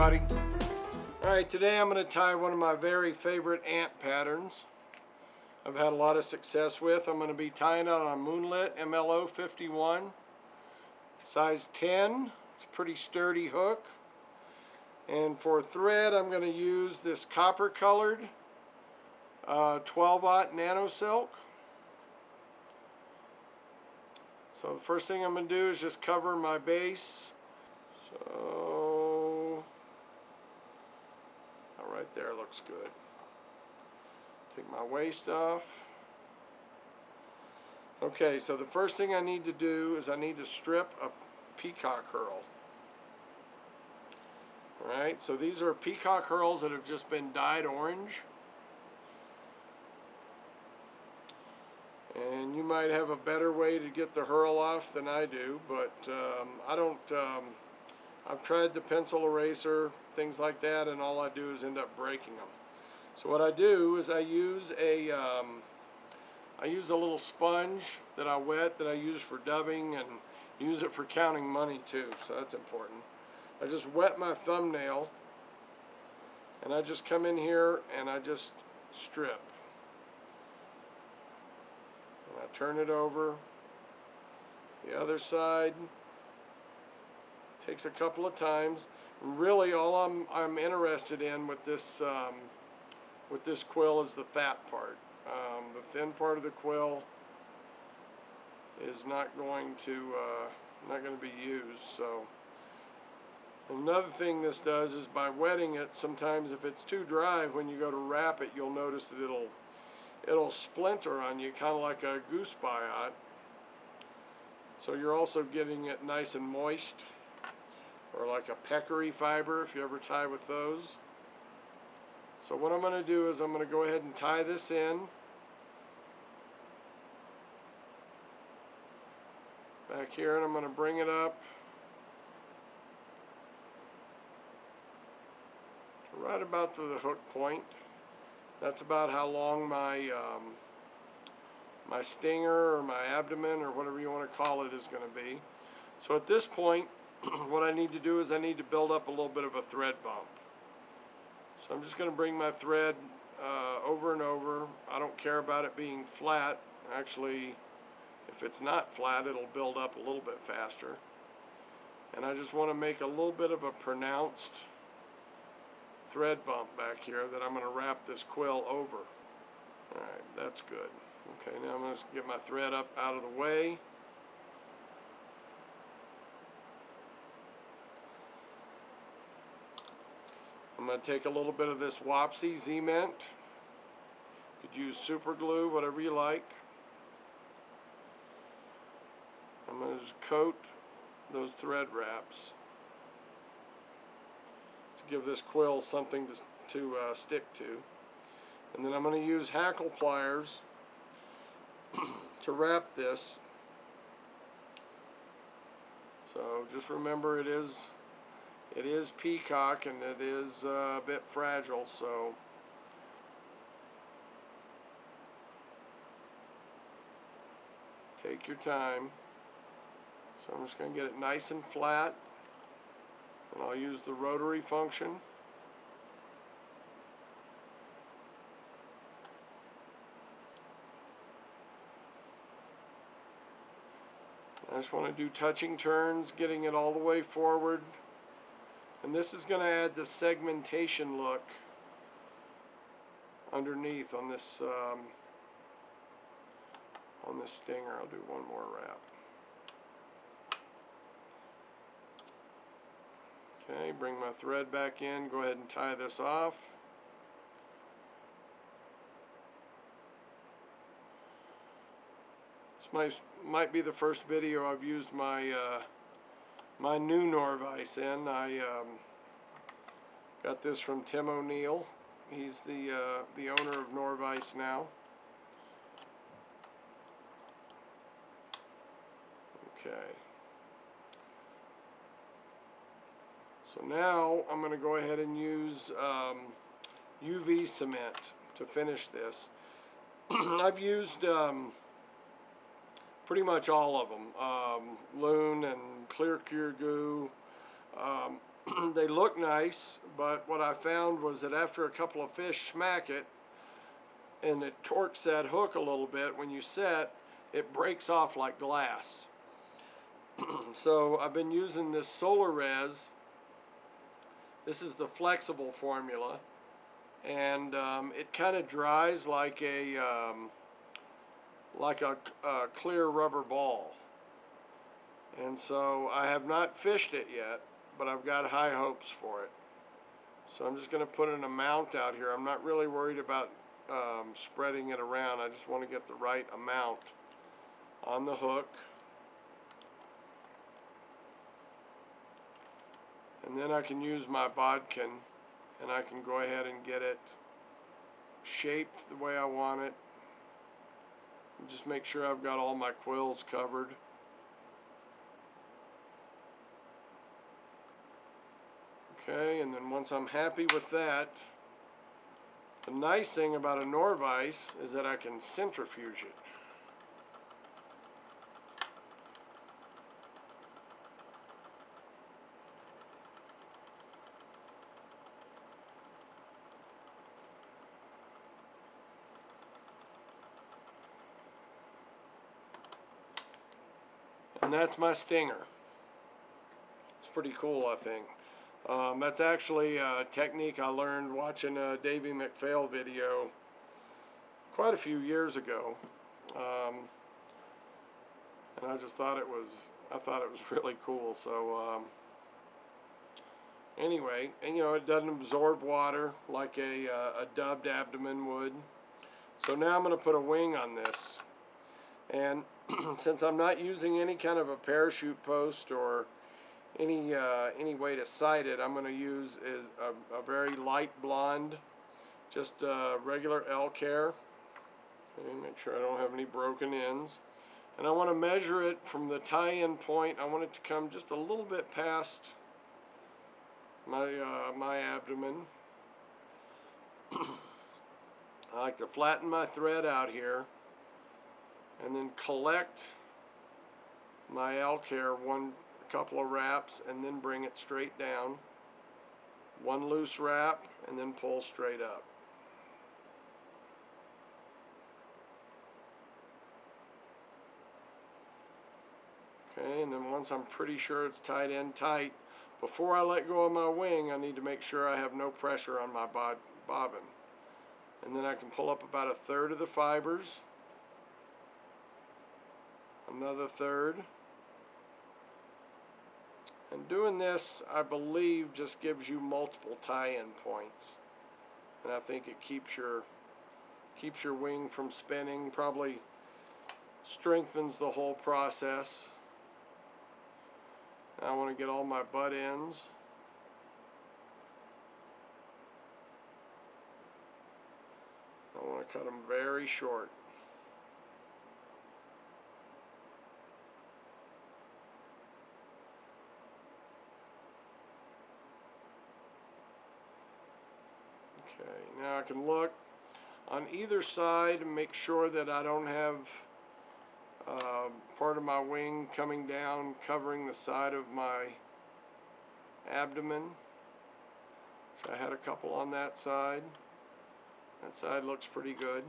everybody. Alright, today I'm going to tie one of my very favorite ant patterns I've had a lot of success with. I'm going to be tying it on a Moonlit MLO 51, size 10. It's a pretty sturdy hook. And for thread, I'm going to use this copper colored 12-aught nano silk. So the first thing I'm going to do is just cover my base. So right there looks good. Take my waist off. Okay, so the first thing I need to do is I need to strip a peacock herl. Alright, so these are peacock herls that have just been dyed orange. And you might have a better way to get the herl off than I do, but I don't. I've tried the pencil eraser, things like that, and all I do is end up breaking them. So what I do is I use a little sponge that I wet, that I use for dubbing, and use it for counting money too, so that's important. I just wet my thumbnail, and I just come in here and I just strip. And I turn it over. The other side. Takes a couple of times. Really, all I'm interested in with this quill is the fat part. The thin part of the quill is not going to be used. So another thing this does is by wetting it, sometimes if it's too dry, when you go to wrap it, you'll notice that it'll splinter on you, kind of like a goose biot. So you're also getting it nice and moist. Or like a peccary fiber if you ever tie with those. So what I'm going to do is I'm going to go ahead and tie this in. Back here, and I'm going to bring it up to right about to the hook point. That's about how long my my stinger or my abdomen or whatever you want to call it is going to be. So at this point, what I need to do is I need to build up a little bit of a thread bump. So I'm just going to bring my thread over and over. I don't care about it being flat. Actually, if it's not flat, it'll build up a little bit faster. And I just want to make a little bit of a pronounced thread bump back here that I'm going to wrap this quill over. Alright, that's good. Okay, now I'm going to get my thread up out of the way. I'm going to take a little bit of this Wapsi cement. You could use super glue, whatever you like. I'm going to just coat those thread wraps to give this quill something to stick to. And then I'm going to use Hackle pliers to wrap this. So just remember it is peacock and it is a bit fragile, so take your time. So I'm just going to get it nice and flat, and I'll use the rotary function. I just want to do touching turns, getting it all the way forward. And this is going to add the segmentation look underneath on this stinger. I'll do one more wrap. Okay, bring my thread back in. Go ahead and tie this off. This might be the first video I've used my my new Norvise in. I got this from Tim O'Neill. He's the owner of Norvise now. Okay. So now I'm going to go ahead and use UV cement to finish this. I've used pretty much all of them, Loon and Clear Cure Goo. They look nice, but what I found was that after a couple of fish smack it and it torques that hook a little bit, when you set, it breaks off like glass. So I've been using this Solar Res. This is the flexible formula, and it kind of dries like a clear rubber ball. And so I have not fished it yet, but I've got high hopes for it. So I'm just going to put an amount out here. I'm not really worried about spreading it around. I just want to get the right amount on the hook. And then I can use my bodkin and I can go ahead and get it shaped the way I want it. And just make sure I've got all my quills covered. Okay, and then once I'm happy with that, the nice thing about a Norvise is that I can centrifuge it. And that's my stinger. It's pretty cool, I think. That's actually a technique I learned watching a Davey McPhail video quite a few years ago. And I just thought it was really cool. So anyway, and you know, it doesn't absorb water like a dubbed abdomen would. So now I'm going to put a wing on this. And since I'm not using any kind of a parachute post or any way to sight it, I'm going to use is a very light blonde, just regular elk hair. Okay, make sure I don't have any broken ends. And I want to measure it from the tie-in point. I want it to come just a little bit past my my abdomen. I like to flatten my thread out here and then collect my elk hair a couple of wraps and then bring it straight down. One loose wrap and then pull straight up. Okay, and then once I'm pretty sure it's tied in tight, before I let go of my wing, I need to make sure I have no pressure on my bobbin. And then I can pull up about 1/3 of the fibers, another 1/3. And doing this, I believe, just gives you multiple tie-in points. And I think it keeps your wing from spinning, probably strengthens the whole process. Now I want to get all my butt ends. I want to cut them very short. Okay, now I can look on either side and make sure that I don't have part of my wing coming down covering the side of my abdomen. So I had a couple on that side. That side looks pretty good.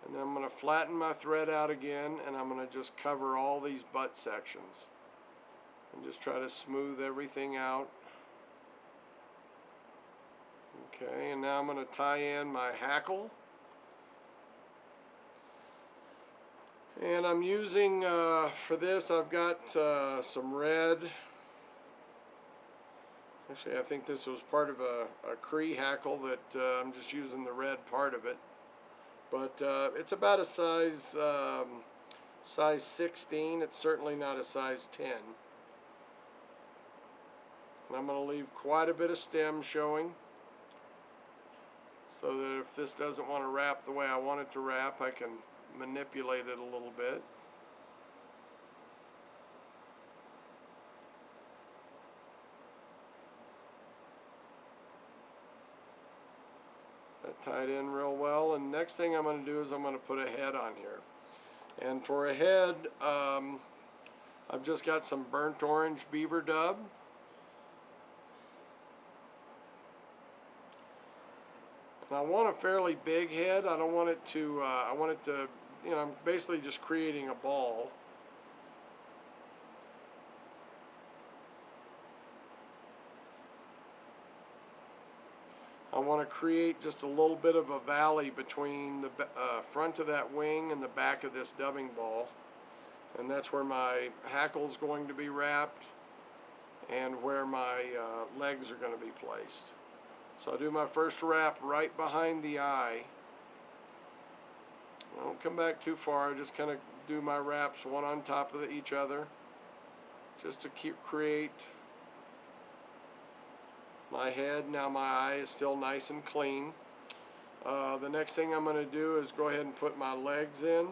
And then I'm going to flatten my thread out again, and I'm going to just cover all these butt sections and just try to smooth everything out. Okay, and now I'm going to tie in my hackle. And I'm using, for this, I've got some red. Actually, I think this was part of a Cree hackle that I'm just using the red part of it. But it's about a size 16. It's certainly not a size 10. And I'm going to leave quite a bit of stem showing, so that if this doesn't want to wrap the way I want it to wrap, I can manipulate it a little bit. That tied in real well, and next thing I'm going to do is I'm going to put a head on here. And for a head, I've just got some burnt orange beaver dub. And I want a fairly big head. I don't want it to, I want it to, you know, I'm basically just creating a ball. I want to create just a little bit of a valley between the front of that wing and the back of this dubbing ball. And that's where my hackle is going to be wrapped and where my legs are going to be placed. So I'll do my first wrap right behind the eye. I don't come back too far, I just kind of do my wraps one on top of each other just to create my head. Now my eye is still nice and clean. The next thing I'm going to do is go ahead and put my legs in.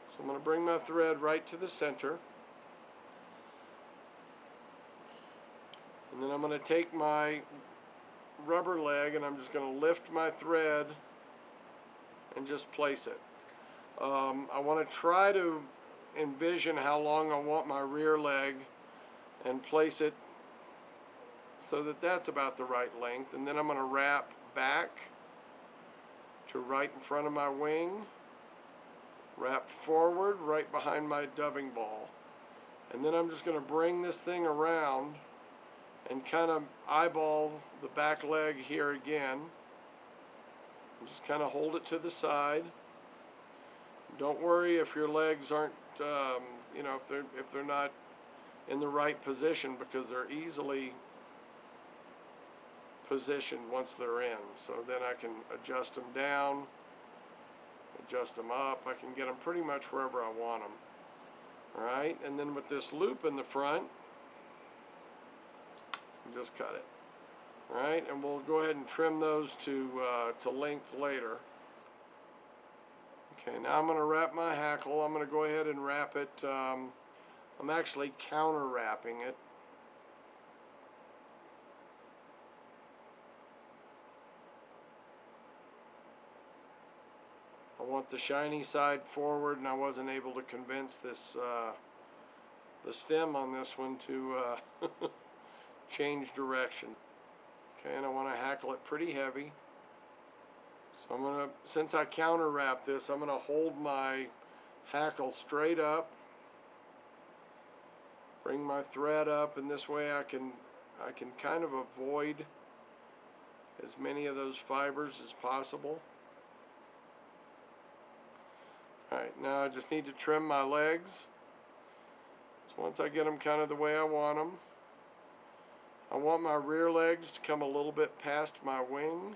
So I'm going to bring my thread right to the center. And then I'm going to take my rubber leg and I'm just going to lift my thread and just place it. I want to try to envision how long I want my rear leg and place it so that that's about the right length. And then I'm going to wrap back to right in front of my wing, wrap forward right behind my dubbing ball. And then I'm just going to bring this thing around and kind of eyeball the back leg here again. Just kind of hold it to the side. Don't worry if your legs aren't, you know, if they're not in the right position, because they're easily positioned once they're in. So then I can adjust them down, adjust them up. I can get them pretty much wherever I want them. All right, and then with this loop in the front, just cut it. All right, and we'll go ahead and trim those to length later. Okay, now I'm going to wrap my hackle. I'm going to go ahead and wrap it. I'm actually counter wrapping it. I want the shiny side forward, and I wasn't able to convince this the stem on this one to change direction. Okay, and I want to hackle it pretty heavy. So I'm going to, since I counter wrap this, I'm going to hold my hackle straight up, bring my thread up, and this way I can kind of avoid as many of those fibers as possible. Alright, now I just need to trim my legs. So once I get them kind of the way I want them, I want my rear legs to come a little bit past my wing.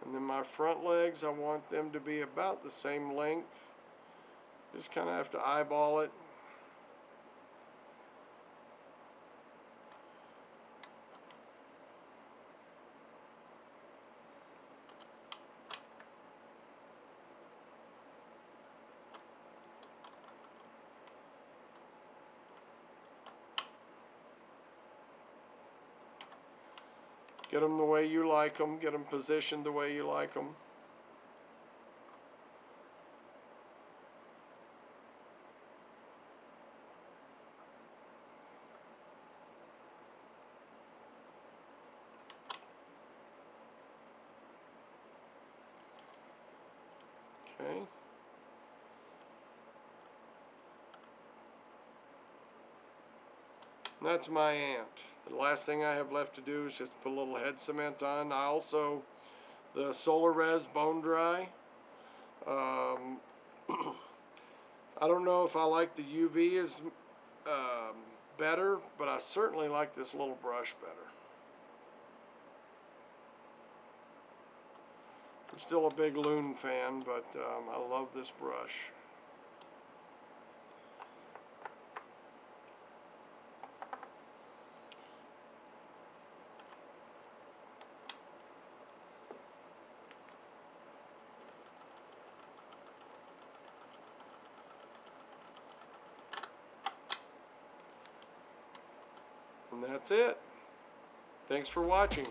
And then my front legs, I want them to be about the same length. Just kind of have to eyeball it. Get them the way you like them. Get them positioned the way you like them. Okay. And that's my ant. The last thing I have left to do is just put a little head cement on. I also, the Solar Res Bone Dry. I don't know if I like the UV is better, but I certainly like this little brush better. I'm still a big loon fan, but I love this brush. And that's it. Thanks for watching.